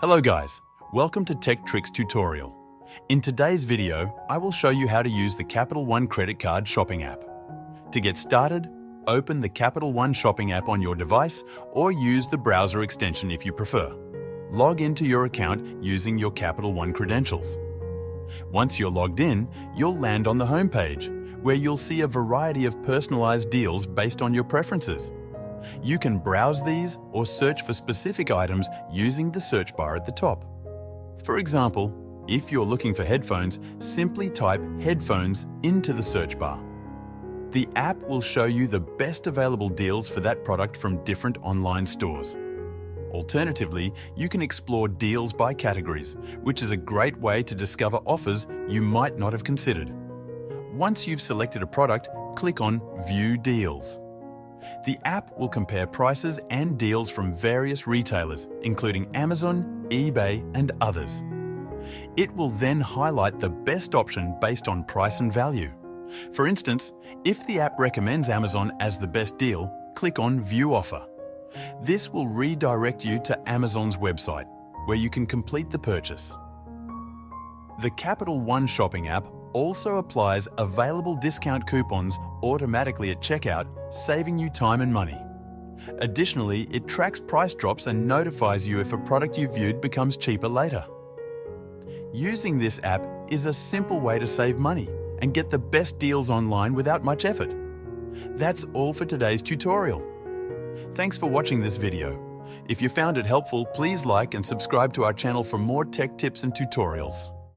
Hello guys, welcome to Tech Tricks tutorial. In today's video, I will show you how to use the Capital One credit card shopping app. To get started, open the Capital One shopping app on your device or use the browser extension if you prefer. Log into your account using your Capital One credentials. Once you're logged in, you'll land on the home page, where you'll see a variety of personalized deals based on your preferences. You can browse these or search for specific items using the search bar at the top. For example, if you're looking for headphones, simply type headphones into the search bar. The app will show you the best available deals for that product from different online stores. Alternatively, you can explore deals by categories, which is a great way to discover offers you might not have considered. Once you've selected a product, click on View Deals. The app will compare prices and deals from various retailers, including Amazon, eBay, and others. It will then highlight the best option based on price and value. For instance, if the app recommends Amazon as the best deal, click on View Offer. This will redirect you to Amazon's website, where you can complete the purchase. The Capital One shopping app also applies available discount coupons automatically at checkout, saving you time and money. Additionally, it tracks price drops and notifies you if a product you viewed becomes cheaper later. Using this app is a simple way to save money and get the best deals online without much effort. That's all for today's tutorial. Thanks for watching this video. If you found it helpful, please like and subscribe to our channel for more tech tips and tutorials.